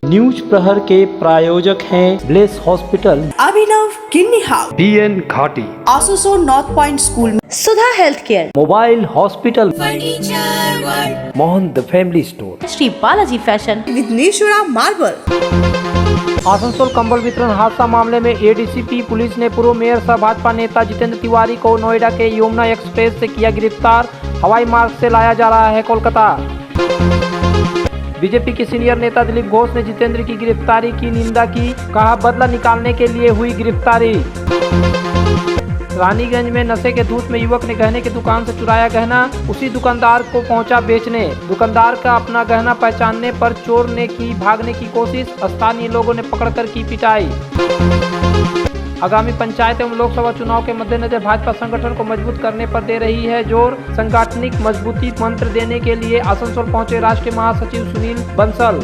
News प्रहर के प्रायोजक हैं bless hospital, Abhinav kidney house, BN Ghati, Asansol north point school में, Sudha health care, mobile hospital, Mohan the family store, Shri Balaji fashion, Vighneshwara marble. Asansol कंबल वितरण हादसा मामले में ADCP पुलिस ने पूर्व मेयर सह भाजपा नेता जितेंद्र तिवारी को नोएडा के यमुना एक्सप्रेस से किया गिरफ्तार। हवाई मार्ग से लाया जा रहा है कोलकाता। बीजेपी के सीनियर नेता दिलीप घोष ने जितेंद्र की गिरफ्तारी की निंदा की, कहा बदला निकालने के लिए हुई गिरफ्तारी। रानीगंज में नशे के धूत में युवक ने गहने की दुकान से चुराया गहना, उसी दुकानदार को पहुंचा बेचने। दुकानदार का अपना गहना पहचानने पर चोर ने की भागने की कोशिश, स्थानीय लोगों ने पकड़कर की पिटाई। आगामी पंचायत एवं लोकसभा चुनाव के मद्देनजर भाजपा संगठन को मजबूत करने पर दे रही है जोर। सांगठनिक मजबूती मंत्र देने के लिए आसनसोल पहुंचे राष्ट्रीय महासचिव सुनील बंसल।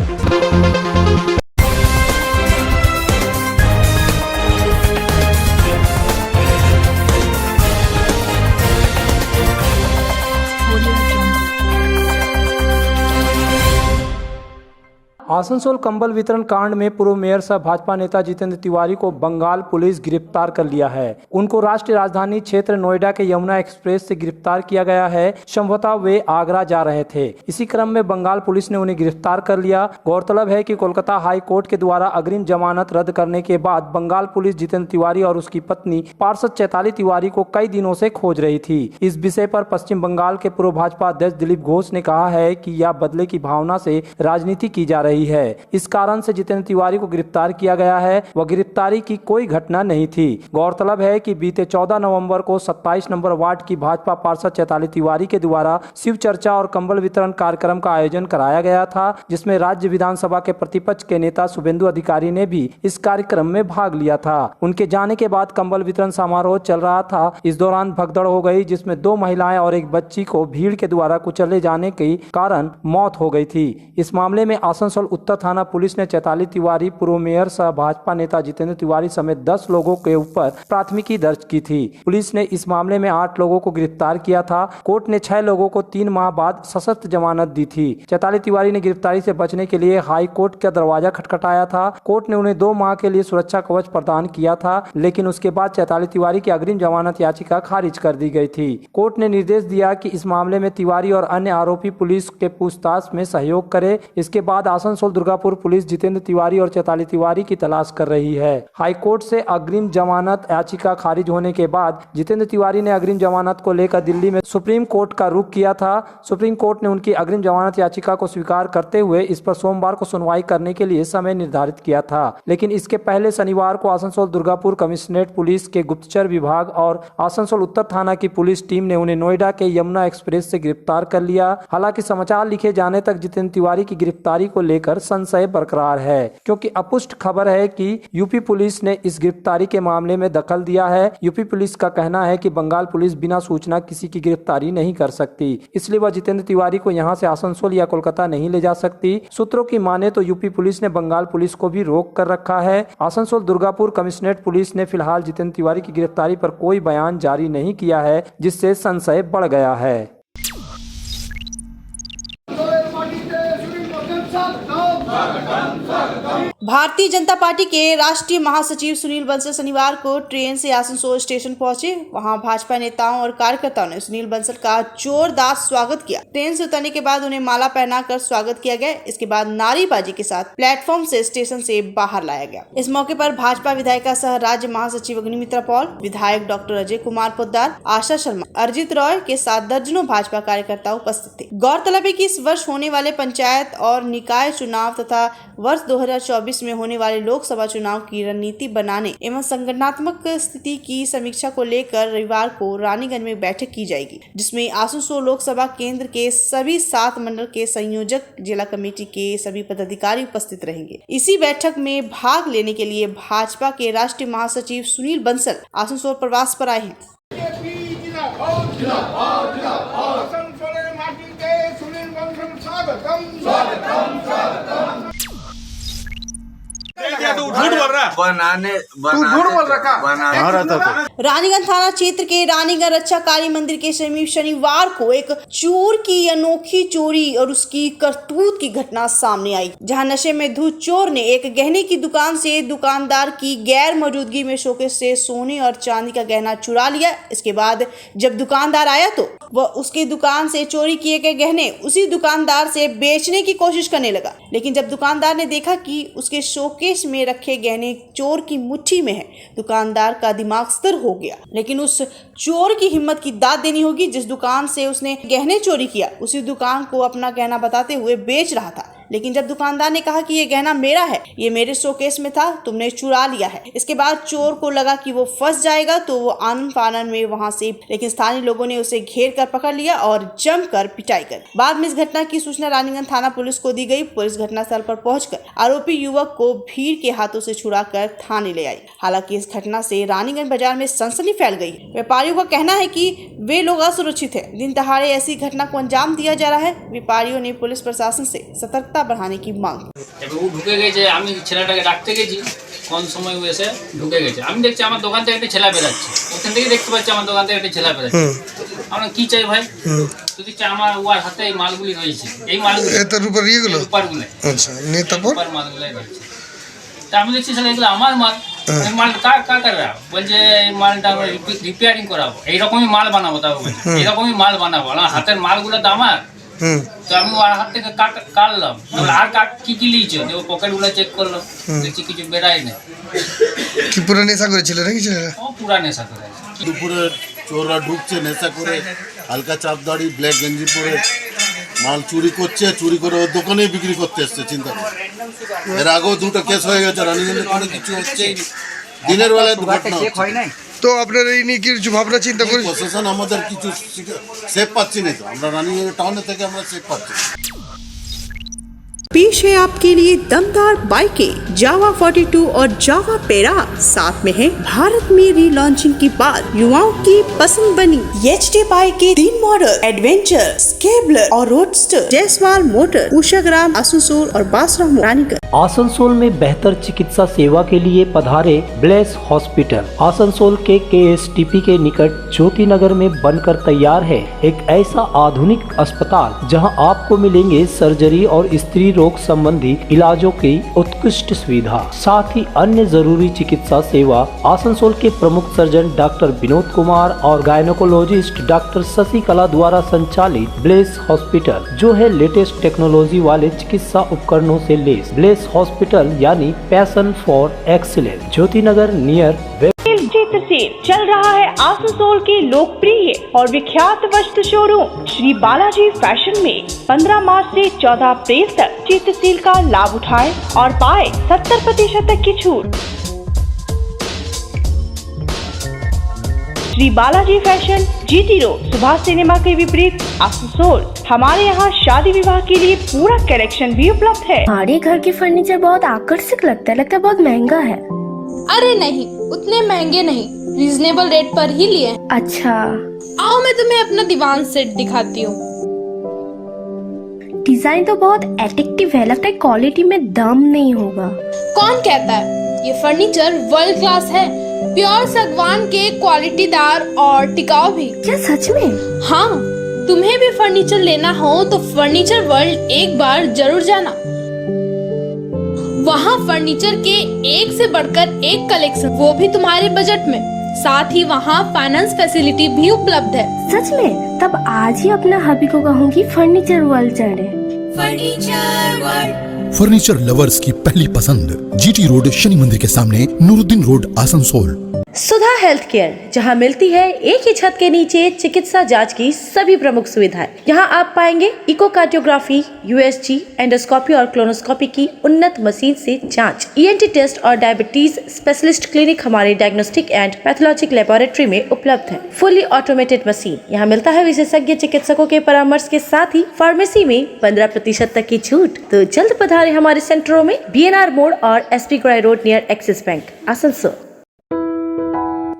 आसनसोल कंबल वितरण कांड में पूर्व मेयर सह भाजपा नेता जितेंद्र तिवारी को बंगाल पुलिस गिरफ्तार कर लिया है। उनको राष्ट्रीय राजधानी क्षेत्र नोएडा के यमुना एक्सप्रेस से गिरफ्तार किया गया है। संभवतः वे आगरा जा रहे थे। इसी क्रम में बंगाल पुलिस ने उन्हें गिरफ्तार कर लिया। गौरतलब है कि कोलकाता हाई कोर्ट के द्वारा अग्रिम जमानत रद्द करने के बाद बंगाल पुलिस जितेंद्र तिवारी और उसकी पत्नी पार्षद चैताली तिवारी को कई दिनों से खोज रही थी। इस विषय पर पश्चिम बंगाल के पूर्व भाजपा अध्यक्ष दिलीप घोष ने कहा है कि यह बदले की भावना से राजनीति की जा रही है। इस कारण से जितेंद्र तिवारी को गिरफ्तार किया गया है। वह गिरफ्तारी की कोई घटना नहीं थी। गौरतलब है कि बीते 14 नवंबर को 27 नंबर वार्ड की भाजपा पार्षद चैताली तिवारी के द्वारा शिव चर्चा और कंबल वितरण कार्यक्रम का आयोजन कराया गया था, जिसमें राज्य विधानसभा के प्रतिपक्ष के नेता शुभेंदु अधिकारी ने भी इस कार्यक्रम में भाग लिया था। उनके जाने के बाद कंबल वितरण समारोह चल रहा था। इस दौरान भगदड़ हो गई, जिसमें 2 महिलाएं और एक बच्ची को भीड़ के द्वारा कुचले जाने के कारण मौत हो गई थी। इस मामले में आसनसोल उत्तर थाना पुलिस ने चैताली तिवारी, पूर्व मेयर सह भाजपा नेता जितेंद्र तिवारी समेत 10 लोगों के ऊपर प्राथमिकी दर्ज की थी। पुलिस ने इस मामले में 8 लोगों को गिरफ्तार किया था। कोर्ट ने 6 लोगों को 3 माह बाद सशर्त जमानत दी थी। चैताली तिवारी ने गिरफ्तारी से बचने के लिए हाई कोर्ट का दरवाजा खटखटाया था। कोर्ट ने उन्हें 2 माह के लिए सुरक्षा कवच प्रदान किया था, लेकिन उसके बाद चैताली तिवारी की अग्रिम जमानत याचिका खारिज कर दी गई थी। कोर्ट ने निर्देश दिया कि इस मामले में तिवारी और अन्य आरोपी पुलिस के पूछताछ में सहयोग करे। इसके बाद आसनसोल दुर्गापुर पुलिस जितेंद्र तिवारी और चैताली तिवारी की तलाश कर रही है। हाई कोर्ट से अग्रिम जमानत याचिका खारिज होने के बाद जितेंद्र तिवारी ने अग्रिम जमानत को लेकर दिल्ली में सुप्रीम कोर्ट का रुख किया था। सुप्रीम कोर्ट ने उनकी अग्रिम जमानत याचिका को स्वीकार करते हुए इस पर सोमवार को सुनवाई करने के लिए समय निर्धारित किया था, लेकिन इसके पहले शनिवार को आसनसोल दुर्गापुर कमिश्नरेट पुलिस के गुप्तचर विभाग और आसनसोल उत्तर थाना की पुलिस टीम ने उन्हें नोएडा के यमुना एक्सप्रेस से गिरफ्तार कर लिया। हालांकि समाचार लिखे जाने तक जितेंद्र तिवारी की गिरफ्तारी को लेकर संशय बरकरार है, क्योंकि अपुष्ट खबर है कि यूपी पुलिस ने इस गिरफ्तारी के मामले में दखल दिया है। यूपी पुलिस का कहना है कि बंगाल पुलिस बिना सूचना किसी की गिरफ्तारी नहीं कर सकती, इसलिए वह जितेंद्र तिवारी को यहां से आसनसोल या कोलकाता नहीं ले जा सकती। सूत्रों की माने तो यूपी पुलिस ने बंगाल पुलिस को भी रोक कर रखा है। आसनसोल दुर्गापुर कमिश्नरेट पुलिस ने फिलहाल जितेंद्र तिवारी की गिरफ्तारी पर कोई बयान जारी नहीं किया है, जिससे संशय बढ़ गया है। भारतीय जनता पार्टी के राष्ट्रीय महासचिव सुनील बंसल शनिवार को ट्रेन से आसनसोल स्टेशन पहुंचे। वहां भाजपा नेताओं और कार्यकर्ताओं ने सुनील बंसल का जोरदार स्वागत किया। ट्रेन से उतरने के बाद उन्हें माला पहनाकर स्वागत किया गया। इसके बाद नारेबाजी के साथ प्लेटफॉर्म से स्टेशन से बाहर लाया गया। इस मौके पर भाजपा विधायिका सह राज्य महासचिव अग्निमित्रा पॉल, विधायक डॉक्टर अजय कुमार पोद्दार, आशा शर्मा, अर्जित रॉय के साथ दर्जनों भाजपा कार्यकर्ता उपस्थित थे। गौरतलब है कि इस वर्ष होने वाले पंचायत और निकाय चुनाव तथा वर्ष 2024 में होने वाले लोकसभा चुनाव की रणनीति बनाने एवं संगठनात्मक स्थिति की समीक्षा को लेकर रविवार को रानीगंज में बैठक की जाएगी, जिसमें आसनसोल लोकसभा केंद्र के सभी 7 मंडल के संयोजक, जिला कमेटी के सभी पदाधिकारी उपस्थित रहेंगे। इसी बैठक में भाग लेने के लिए भाजपा के राष्ट्रीय महासचिव सुनील बंसल आसनसोल प्रवास पर आए हैं। झूठ बोल रहा बनाने तू झूठ बोल रखा कहाँ रहता था? रानीगंज थाना क्षेत्र के रानीगंज रक्षा काली मंदिर के समीप शनिवार को एक चोर की अनोखी चोरी और उसकी करतूत की घटना सामने आई, जहां नशे में धुत चोर ने एक गहने की दुकान से दुकानदार की गैर मौजूदगी में शोकेस से सोने और चांदी का गहना चुरा लिया। इसके बाद जब दुकानदार आया तो वह उसकी दुकान से चोरी किए गए गहने उसी दुकानदार से बेचने की कोशिश करने लगा, लेकिन जब दुकानदार ने देखा कि उसके शोकेस में रखे गहने चोर की मुट्ठी में है, दुकानदार का दिमाग स्थिर हो गया। लेकिन उस चोर की हिम्मत की दाद देनी होगी, जिस दुकान से उसने गहने चोरी किया उसी दुकान को अपना गहना बताते हुए बेच रहा था। लेकिन जब दुकानदार ने कहा कि ये गहना मेरा है, ये मेरे शोकेस में था, तुमने चुरा लिया है, इसके बाद चोर को लगा कि वो फंस जाएगा तो वो आनन फानन में वहां से, लेकिन स्थानीय लोगों ने उसे घेर कर पकड़ लिया और जमकर पिटाई कर। बाद में इस घटना की सूचना रानीगंज थाना पुलिस को दी गई। पुलिस घटनास्थल पर पहुंचकर आरोपी युवक को भीड़ के हाथों से छुड़ाकर थाने ले आई। हालांकि इस घटना से रानीगंज बाजार में सनसनी फैल गई। व्यापारियों का कहना है कि वे लोग असुरक्षित है, दिन दहाड़े ऐसी घटना को अंजाम दिया जा रहा है। व्यापारियों ने पुलिस प्रशासन से सतर्कता बढ़ाने की मांग। ঢুকে গেছে, আমি ছেলেটাকে ডাকতে গেছি, কোন সময় ও এসে ঢুকে গেছে। আমি দেখছি আমার দোকান থেকে একটা ছেলে বেরাচ্ছে, ওখান থেকে দেখতে পাচ্ছি আমার দোকান থেকে একটা ছেলে বেরাচ্ছে। আমরা কি চাই ভাই? যদি চাই আমার ওর হাতে এই মালগুলি রয়েছে, এই মালগুলি এটার উপর ইয়েগুলো রূপারগুলো, আচ্ছা নিয়ে তারপর রূপার মালগুলো রয়েছে। তা আমি দেখছি ছেলে এগুলো আমার মাল, এই মাল কার করা? বলছে এই মালটা রিপেয়ারিং করাবো, এইরকমই মাল বানাবো। তাও বলছে এইরকমই মাল বানাবো, আমার হাতের মালগুলো তো আমার। তো আমি ওর হাত থেকে কাটলাম, আর কি কি লিয়েছে, যে ও পকেটগুলো চেক করলো, দেখছি কিছু বেরাই না। কি পুরো নেশা করেছিল নাকি ছেলেরা? ও পুরা নেশা করে আছে। দুপুরে চোররা ঢুকছে নেশা করে, হালকা চাপ দাড়ি, ব্ল্যাক গেঞ্জি পরে মাল চুরি করছে, চুরি করে ওর দোকানেই বিক্রি করতে এসছে। চিন্তা করে এর আগেও দুটো কেস হয়ে গেছে, রানীগঞ্জে কোনো কিছু হচ্ছে দিনের বেলায় দুর্ঘটনা হচ্ছে। তো আপনার এই নিয়ে কিছু ভাবনা চিন্তা করি? প্রশাসন আমাদের কিছু সেফ পাচ্ছি না, তো আমরা রানীগঞ্জ টাউনে থেকে আমরা সেফ পাচ্ছি। पेश है आपके लिए दमदार बाइकें जावा 42 और जावा पेरा। साथ में है भारत में रीलॉन्चिंग के बाद युवाओं की पसंद बनी एचडी बाइक के 3 मॉडल एडवेंचर, स्केबलर और रोडस्टर, जयसवाल मोटर, उषाग्राम, आसनसोल और बासराम रानीगंज। आसनसोल में बेहतर चिकित्सा सेवा के लिए पधारे ब्लेस हॉस्पिटल। आसनसोल के KSTP के निकट ज्योति नगर में बनकर तैयार है एक ऐसा आधुनिक अस्पताल जहां आपको मिलेंगे सर्जरी और स्त्री रोग संबंधी इलाजों की उत्कृष्ट सुविधा, साथ ही अन्य जरूरी चिकित्सा सेवा। आसनसोल के प्रमुख सर्जन डॉक्टर विनोद कुमार और गायनोकोलॉजिस्ट डॉक्टर शशिकला द्वारा संचालित ब्लेस हॉस्पिटल, जो है लेटेस्ट टेक्नोलॉजी वाले चिकित्सा उपकरणों से लेस। ब्लेस हॉस्पिटल यानी passion for excellence, Jyoti Nagar near चित्र सेल चल रहा है आसनसोल के लोकप्रिय और विख्यात वस्त्र शोरूम श्री बालाजी फैशन में 15 मार्च से 14 अप्रैल तक चित्र सेल का लाभ उठाएं और पाए 70% तक की छूट। Shri Balaji fashion, GT road, Subhash cinema के विपरीत, आसनसोल। हमारे यहाँ शादी विवाह के लिए पूरा कलेक्शन भी उपलब्ध है। हमारे घर के फर्नीचर बहुत आकर्षक लगता है बहुत महंगा है। अरे नहीं, उतने महंगे नहीं, रीजनेबल रेट पर ही लिए। अच्छा, आओ मैं तुम्हें अपना दीवान सेट दिखाती हूँ। डिजाइन तो बहुत एट्रैक्टिव है, लगता है क्वालिटी में दम नहीं होगा। कौन कहता है? ये फर्नीचर वर्ल्ड क्लास है, प्योर सागवान के, क्वालिटीदार और टिकाऊ भी। क्या सच में? हाँ, तुम्हें भी फर्नीचर लेना हो तो फर्नीचर वर्ल्ड एक बार जरूर जाना। वहाँ फर्नीचर के एक से बढ़कर एक कलेक्शन, वो भी तुम्हारे बजट में। साथ ही वहाँ फाइनेंस फैसिलिटी भी उपलब्ध है। सच में? तब आज ही अपना हबी को कहूँगी फर्नीचर वर्ल्ड चढ़े। फर्नीचर लवर्स की पहली पसंद, GT रोड, शनि मंदिर के सामने, नूरुद्दीन रोड, आसनसोल। सुधा हेल्थ केयर, जहां मिलती है एक ही छत के नीचे चिकित्सा जांच की सभी प्रमुख सुविधाएं। यहां आप पाएंगे इकोकार्डियोग्राफी, USG, एंडोस्कोपी और क्लोनोस्कोपी की उन्नत मशीन से जांच, ENT टेस्ट और डायबिटीज स्पेशलिस्ट क्लिनिक हमारे डायग्नोस्टिक एंड पैथोलॉजिक लेबोरेटरी में उपलब्ध है। Fully automated machine. यहां मिलता है विशेषज्ञ चिकित्सकों के परामर्श के साथ ही फार्मेसी में 15% तक की छूट। तो जल्द पधारे हमारे सेंटरों में BNR मोड़ और SP Gorai road near Axis bank, Asansol.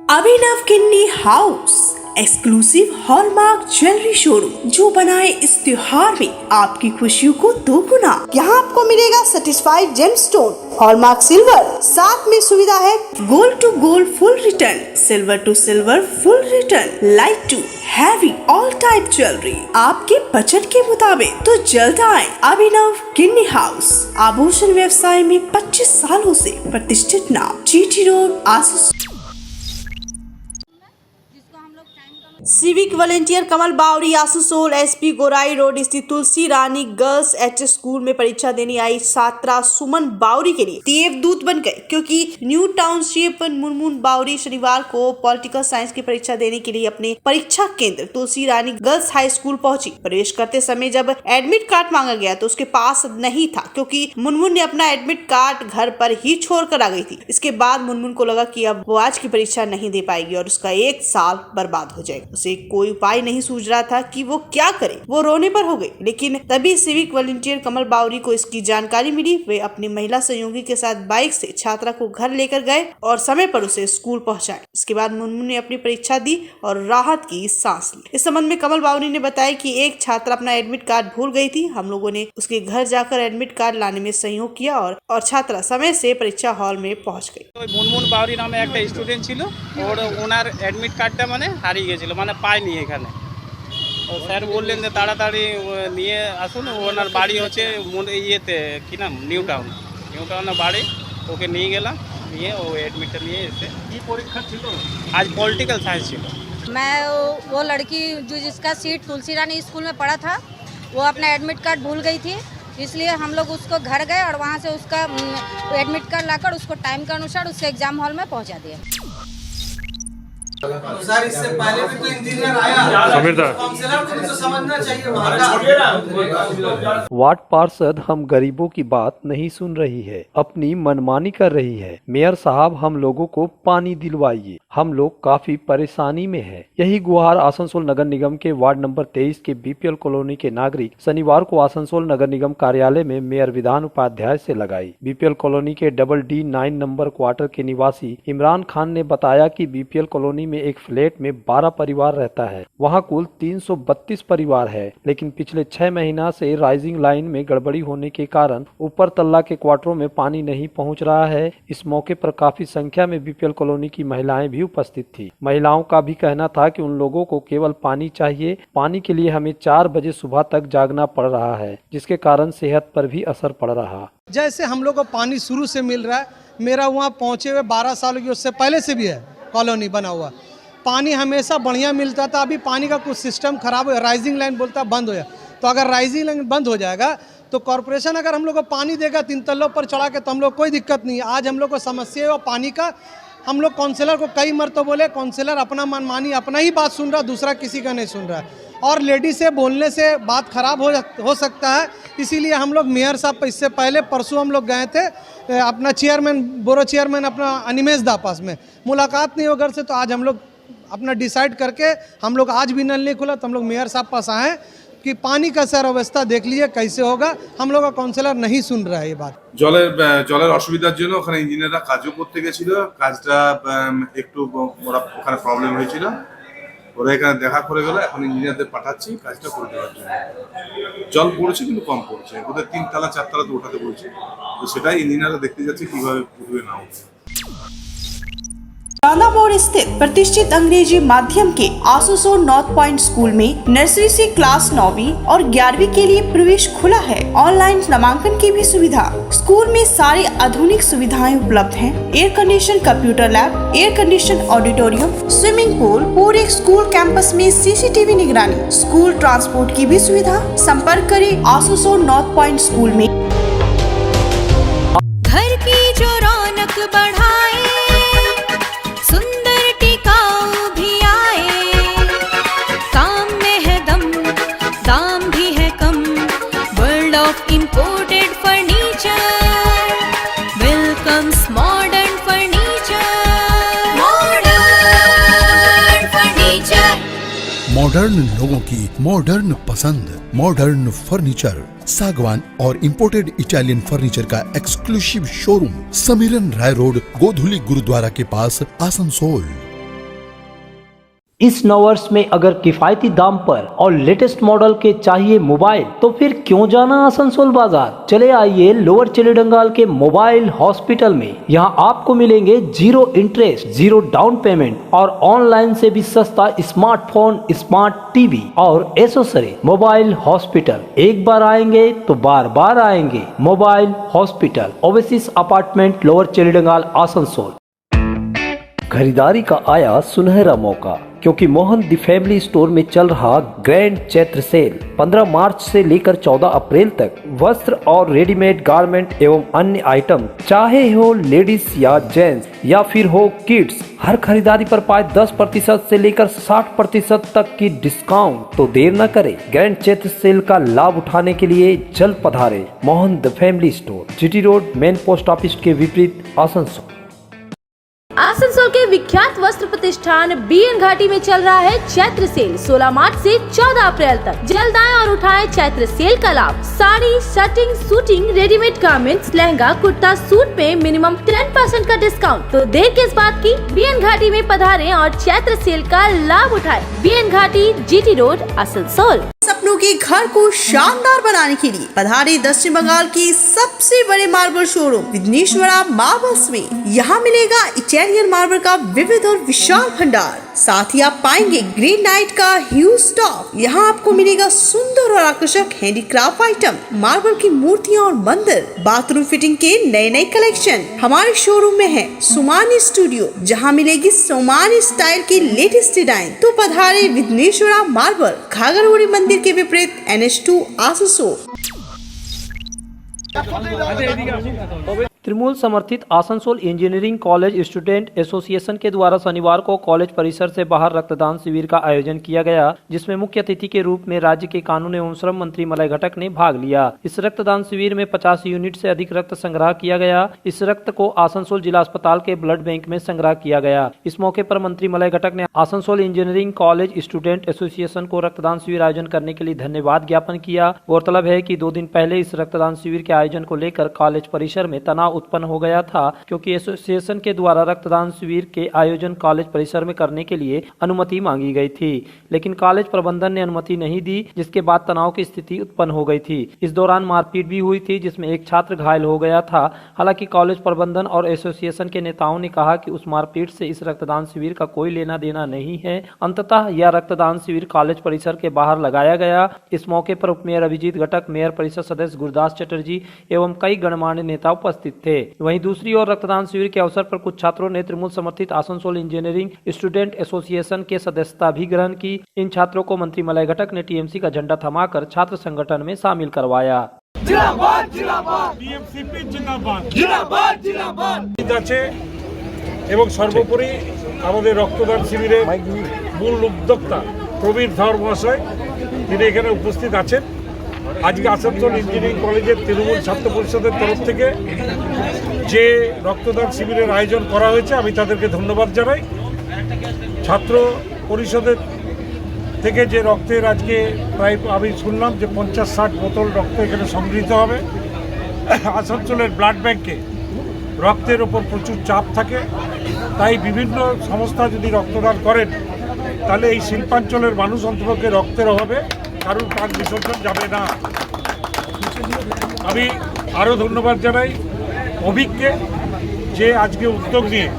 Abhinav kidney house exclusive hallmark jewellery showroom जो बनाए इस त्योहार में आपकी खुशियों को दोगुना। यहाँ आपको मिलेगा सर्टिफाइड जेमस्टोन, हॉलमार्क सिल्वर, साथ में सुविधा है gold to gold full return, silver to silver full return, light to heavy all type jewellery आपके बजट के मुताबिक। तो जल्द आए अभिनव किन्नी हाउस, आभूषण व्यवसाय में 25 सालों से प्रतिष्ठित नाम, जीटी रोड आसुस। Civic volunteer Kamal Bauri Asansol SP Gorai road स्थित Tulsi Rani girls HS school में परीक्षा देने आई छात्रा सुमन बावरी के लिए देवदूत बन गए, क्योंकि न्यू टाउनशिप मुनमुन बावरी शनिवार को पॉलिटिकल साइंस की परीक्षा देने के लिए अपने परीक्षा केंद्र तुलसी रानी गर्ल्स हाई स्कूल पहुंची। प्रवेश करते समय जब एडमिट कार्ड मांगा गया तो उसके पास नहीं था, क्योंकि मुनमुन ने अपना एडमिट कार्ड घर पर ही छोड़ कर आ गई थी। इसके बाद मुनमुन को लगा कि अब वो आज की परीक्षा नहीं दे पाएगी और उसका 1 साल बर्बाद हो जाएगा। उसे कोई उपाय नहीं सूझ रहा था कि वो क्या करे। वो रोने पर हो गई, लेकिन तभी सिविक वॉलंटियर कमल बावरी को इसकी जानकारी मिली। वे अपनी महिला सहयोगी के साथ बाइक से छात्रा को घर लेकर गए और समय पर उसे स्कूल पहुंचाए। इसके बाद मुनमुन ने अपनी परीक्षा दी और राहत की सांस ली। इस संबंध में कमल बावरी ने बताया कि एक छात्रा अपना एडमिट कार्ड भूल गई थी। हम लोगों ने उसके घर जाकर एडमिट कार्ड लाने में सहयोग किया और छात्रा समय से परीक्षा हॉल में पहुंच गई। मुनमुन बावरी नामे एक स्टूडेंट छिलो और ओनार एडमिट कार्डটা মানে হারিয়ে গিয়েছিল, মানে পাইনি এখানে। তো স্যার বললেন যে তাড়াতাড়ি নিয়ে আসুন, ওনার বাড়ি হচ্ছে ইয়েতে কি নাম নিউ টাউনের বাড়ি। ওকে নিয়ে গেলাম, নিয়ে ও এডমিটটা নিয়ে এসে। কি পরীক্ষা ছিল? আজ পলিটিক্যাল সায়েন্স ছিল। मैं वो लड़की जो जिसका सीट तुलसी रानी स्कूल में पड़ा था, वो अपना एडमिट कार्ड भूल गई थी, इसलिए हम लोग उसको घर गए और वहाँ से उसका एडमिट कार्ड लाकर उसको टाइम के अनुसार उसके एग्जाम हॉल में पहुँचा दिया। सर इससे पहले भी तो इंजीनियर आया, काउंसलर को भी तो समझना चाहिए वहाँ। वार्ड पार्षद हम गरीबों की बात नहीं सुन रही है, अपनी मनमानी कर रही है। मेयर साहब हम लोगों को पानी दिलवाइए, हम लोग काफी परेशानी में हैं। यही गुहार आसनसोल नगर निगम के वार्ड नंबर 23 के बीपीएल कॉलोनी के नागरिक शनिवार को आसनसोल नगर निगम कार्यालय में मेयर विधान उपाध्याय से लगाई। बीपीएल कॉलोनी के DD9 नंबर क्वार्टर के निवासी इमरान खान ने बताया कि बीपीएल कॉलोनी में एक फ्लैट में 12 परिवार रहता है। वहां कुल 332 परिवार है, लेकिन पिछले 6 महीना से राइजिंग लाइन में गड़बड़ी होने के कारण ऊपर तल्ला के क्वार्टरों में पानी नहीं पहुंच रहा है। इस मौके पर काफी संख्या में बीपीएल कॉलोनी की महिलाएं भी उपस्थित थी। महिलाओं का भी कहना था कि उन लोगों को केवल पानी चाहिए। पानी के लिए हमें 4 बजे सुबह तक जागना पड़ रहा है, जिसके कारण सेहत पर भी असर पड़ रहा। जैसे हम लोग को पानी शुरू से मिल रहा है, मेरा वहाँ पहुँचे हुए 12 साल की उससे पहले से भी है कॉलोनी बना हुआ, पानी हमेशा बढ़िया मिलता था। अभी पानी का कुछ सिस्टम खराब हो, राइजिंग लाइन बोलता बंद हो जाए। तो अगर राइजिंग लाइन बंद हो जाएगा तो कॉर्पोरेशन अगर हम लोग को पानी देगा 3 तल्लों पर चढ़ा के, तो हम लोग कोई दिक्कत नहीं है। आज हम लोग को समस्या है पानी का। हम लोग काउंसलर को कई मरतबा बोले, काउंसलर अपना मनमानी अपना ही बात सुन रहा, दूसरा किसी का नहीं सुन रहा है। और लेडीज से बोलने से बात खराब हो सकता है, इसीलिए हम लोग मेयर साहब इससे पहले परसों हम लोग गए थे अपना बोरो चेयरमैन अपना अनिमेश दा पास में, मुलाकात नहीं हो घर से। तो आज हम लोग अपना डिसाइड करके हम लोग आज भी नल नहीं खुला तो हम लोग मेयर साहब पास आए कि पानी का सर अवस्था देख लीजिए कैसे होगा। हम लोग का काउंसलर नहीं सुन रहा है ये बात। জলের অসুবিধার জন্য ওখানে ইঞ্জিনিয়াররা কাজও করতে গেছিল, কাজটা একটু ওরা ওখানে প্রবলেম হয়েছিল, ওরা এখানে দেখা করে গেল। এখন ইঞ্জিনিয়ারদের পাঠাচ্ছি কাজটা করে দেওয়ার জন্য। জল পড়ছে কিন্তু কম পড়ছে, ওদের 3 তলা 4 তলা তো ওঠাতে বলছে, তো সেটাই ইঞ্জিনিয়াররা দেখতে যাচ্ছে কিভাবে উঠবে না উঠবে। चांदा मोड़ स्थित प्रतिष्ठित अंग्रेजी माध्यम के आसनसोल नॉर्थ पॉइंट स्कूल में नर्सरी से क्लास 9वीं और 11वीं के लिए प्रवेश खुला है। ऑनलाइन नामांकन की भी सुविधा। स्कूल में सारी आधुनिक सुविधाएं उपलब्ध हैं। Air condition computer lab, air condition auditorium, swimming pool, पूरे स्कूल कैंपस में CCTV निगरानी, स्कूल ट्रांसपोर्ट की भी सुविधा। संपर्क करें आसनसोल नॉर्थ पॉइंट स्कूल में। घर की जो रौनक बढ़ाए, सुंदर टिकाऊ भी आए, काम में है दम, दाम भी है कम। World of imported furniture welcomes modern furniture. Modern furniture, modern लोगों की मॉडर्न पसंद, मॉडर्न फर्नीचर, सागवान और इंपोर्टेड इटालियन फर्नीचर का exclusive showroom, Samiran Rai road, Godhuli Gurudwara के पास, आसनसोल। इस नववर्ष में अगर किफायती दाम पर और लेटेस्ट मॉडल के चाहिए मोबाइल तो फिर क्यों जाना आसनसोल बाजार। चले आइए लोअर चिलीडंगाल के मोबाइल हॉस्पिटल में। यहाँ आपको मिलेंगे 0 इंटरेस्ट, 0 डाउन पेमेंट और ऑनलाइन से भी सस्ता स्मार्टफोन, स्मार्ट टीवी और एसेसरी। मोबाइल हॉस्पिटल, एक बार आएंगे तो बार बार आएंगे। Mobile hospital, oasis apartment, lower Chelidanga, Asansol. खरीदारी का आया सुनहरा मौका, क्योंकि मोहन दी फैमिली स्टोर में चल रहा ग्रैंड चैत्र सेल 15 मार्च से लेकर 14 अप्रैल तक वस्त्र और रेडीमेड गारमेंट एवं अन्य आइटम, चाहे हो लेडीज या जेंट्स या फिर हो किड्स, हर खरीदारी पर पाए 10% से लेकर 60% तक की डिस्काउंट। तो देर न करें, ग्रैंड चैत्र सेल का लाभ उठाने के लिए जल्द पधारे Mohan the family store, GT road, main post office के विपरीत, आसनसोल। आसनसोल के विख्यात वस्त्र प्रतिष्ठान बीएन घाटी में चल रहा है चैत्र सेल 16 मार्च से 14 अप्रैल तक। जल्द आएं और उठाएं चैत्र सेल का लाभ। Sari, shirting, suiting, readymade garments, lehenga, kurta, suit पे मिनिमम 10% का डिस्काउंट। तो देर किस बात की, बीएन घाटी में पधारें और चैत्र सेल का लाभ उठाएं। बीएन घाटी, जीटी रोड, आसनसोल। सपनों के घर को शानदार बनाने के लिए पधारे दक्षिण बंगाल की सबसे बड़े मार्बल शोरूम विघ्नेश्वरा मार्बल्स में। यहाँ मिलेगा इटालियन मार्बल का विविध और विशाल भंडार। साथ ही आप पाएंगे ग्रेनाइट का ह्यूज स्टॉक। यहाँ आपको मिलेगा सुंदर और आकर्षक हैंडीक्राफ्ट आइटम, मार्बल की मूर्तियाँ और मंदिर, बाथरूम फिटिंग के नए नए कलेक्शन। हमारे शोरूम में है सोमानी स्टूडियो, जहाँ मिलेगी सोमानी स्टाइल की लेटेस्ट डिजाइन। तो पधारे विघ्नेश्वरा मार्बल, घाघरगुड़ी मंदिर के विपरीत, NH2, आसनसोल। तृणमूल समर्थित Asansol engineering college student association के द्वारा शनिवार को कॉलेज परिसर से बाहर रक्तदान शिविर का आयोजन किया गया, जिसमें मुख्य अतिथि के रूप में राज्य के कानून एवं श्रम मंत्री मलय घटक ने भाग लिया। इस रक्तदान शिविर में 50 यूनिट से अधिक रक्त संग्रह किया गया। इस रक्त को आसनसोल जिला अस्पताल के ब्लड बैंक में संग्रह किया गया। इस मौके पर मंत्री मलय घटक ने Asansol engineering college student association को रक्तदान शिविर आयोजन करने के लिए धन्यवाद ज्ञापन किया। गौरतलब है कि 2 दिन पहले इस रक्तदान शिविर के आयोजन को लेकर कॉलेज परिसर में तनाव उत्पन्न हो गया था, क्योंकि एसोसिएशन के द्वारा रक्तदान शिविर के आयोजन कॉलेज परिसर में करने के लिए अनुमति मांगी गई थी, लेकिन कॉलेज प्रबंधन ने अनुमति नहीं दी, जिसके बाद तनाव की स्थिति उत्पन्न हो गई थी। इस दौरान मारपीट भी हुई थी, जिसमें एक छात्र घायल हो गया था। हालांकि कॉलेज प्रबंधन और एसोसिएशन के नेताओं ने कहा कि उस मारपीट से इस रक्तदान शिविर का कोई लेना देना नहीं है। अंततः यह रक्तदान शिविर कॉलेज परिसर के बाहर लगाया गया। इस मौके पर उपमेयर अभिजीत घटक, मेयर परिषद सदस्य गुरदास चटर्जी एवं कई गणमान्य नेता उपस्थित थे। वहीं दूसरी ओर रक्तदान शिविर के अवसर पर कुछ छात्रों ने तृणमूल समर्थित आसनसोल इंजीनियरिंग स्टूडेंट एसोसिएशन के सदस्यता भी ग्रहण की। इन छात्रों को मंत्री मलय घटक ने टीएमसी का झंडा थमाकर छात्र संगठन में शामिल करवाया। जिंदाबाद जिंदाबाद, टीएमसीपी जिंदाबाद जिंदाबाद जिंदाबाद আছে এবং সর্বোপরি আমাদের রক্তদান শিবিরে মূল উদ্যোক্তা প্রবীর ধর মহাশয়, তিনি এখানে উপস্থিত আছেন। আজকে আসানসোল ইঞ্জিনিয়ারিং কলেজের তৃণমূল ছাত্র পরিষদের তরফ থেকে যে রক্তদান শিবিরের আয়োজন করা হয়েছে, আমি তাদেরকে ধন্যবাদ জানাই। ছাত্র পরিষদের থেকে যে রক্তের আজকে প্রায় আমি শুনলাম যে 50-60 বোতল রক্ত এখানে সংগৃহীত হবে। আসানসোলের ব্লাড ব্যাংকে রক্তের ওপর প্রচুর চাপ থাকে, তাই বিভিন্ন সংস্থা যদি রক্তদান করেন তাহলে এই শিল্পাঞ্চলের মানুষ অন্তপক্ষে রক্তের অভাবে কারোর প্রাণ বিসর্জন যাবে না। আমি আরও ধন্যবাদ জানাই অভিককে যে আজকে উদ্যোগ নিয়ে।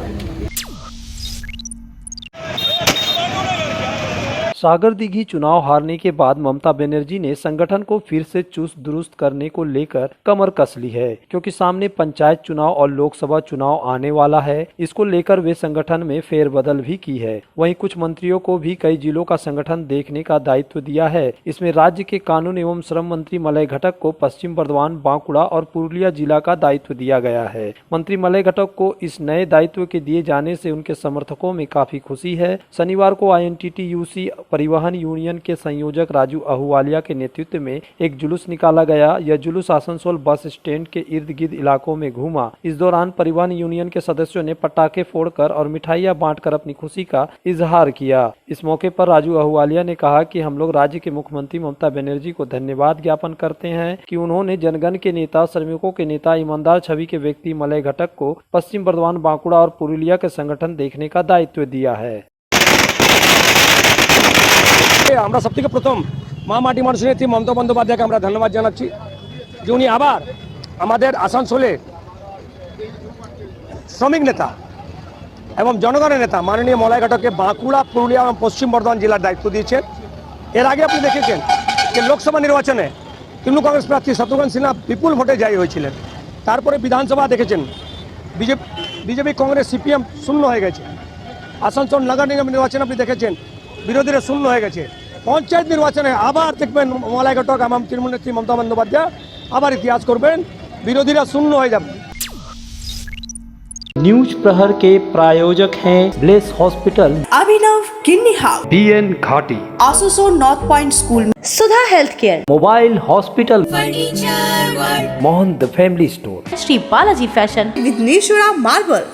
सागर दीघी चुनाव हारने के बाद ममता बनर्जी ने संगठन को फिर से चुस्त दुरुस्त करने को लेकर कमर कस ली है, क्योंकि सामने पंचायत चुनाव और लोकसभा चुनाव आने वाला है। इसको लेकर वे संगठन में फेरबदल भी की है। वहीं कुछ मंत्रियों को भी कई जिलों का संगठन देखने का दायित्व दिया है। इसमें राज्य के कानून एवं श्रम मंत्री मलय घटक को पश्चिम बर्धमान, बांकुड़ा और पुरुलिया जिला का दायित्व दिया गया है। मंत्री मलय घटक को इस नए दायित्व के दिए जाने से उनके समर्थकों में काफी खुशी है। शनिवार को INTTUC परिवहन यूनियन के संयोजक राजू अहुवालिया के नेतृत्व में एक जुलूस निकाला गया। यह जुलूस आसनसोल बस स्टैंड के इर्द गिर्द इलाकों में घूमा। इस दौरान परिवहन यूनियन के सदस्यों ने पटाखे फोड़कर और मिठाइयां बांटकर अपनी खुशी का इजहार किया। इस मौके पर राजू अहुवालिया ने कहा कि हम लोग राज्य के मुख्यमंत्री ममता बनर्जी को धन्यवाद ज्ञापन करते हैं कि उन्होंने जनगण के नेता, श्रमिकों के नेता, ईमानदार छवि के व्यक्ति मलय घटक को पश्चिम बर्धमान, बांकुड़ा और पुरुलिया के संगठन देखने का दायित्व दिया है। আমরা সবথেকে প্রথম মা মাটি মানুষের নেত্রী মমতা বন্দ্যোপাধ্যায়কে আমরা ধন্যবাদ জানাচ্ছি যে উনি আবার আমাদের আসানসোলে শ্রমিক নেতা এবং জনগণের নেতা মাননীয় মলয় ঘটককে বাঁকুড়া, পুরুলিয়া এবং পশ্চিম বর্ধমান জেলার দায়িত্ব দিয়েছেন। এর আগে আপনি দেখেছেন যে লোকসভা নির্বাচনে তৃণমূল কংগ্রেস প্রার্থী শত্রুঘ্ন সিনহা বিপুল ভোটে জয়ী হয়েছিলেন। তারপরে বিধানসভা দেখেছেন বিজেপি, কংগ্রেস, সিপিএম শূন্য হয়ে গেছে। আসানসোল নগর নিগম নির্বাচনে আপনি দেখেছেন বিরোধীরা শূন্য হয়ে গেছে। পঞ্চায়েত নির্বাচনে আবার দেখবেন মলয় ঘটক এবং তৃণমূল নেত্রী মমতা বন্দ্যোপাধ্যায় আবার ইতিহাস করবেন, বিরোধীরা শূন্য হয়ে যাবে। न्यूज प्रहर के प्रायोजक हैं bless hospital, Abhinav kidney house, DN Ghati, Asansol north point school, Sudha health care, mobile hospital, furniture world, Mohan the family store, Shri Balaji fashion Vighneshwara marble.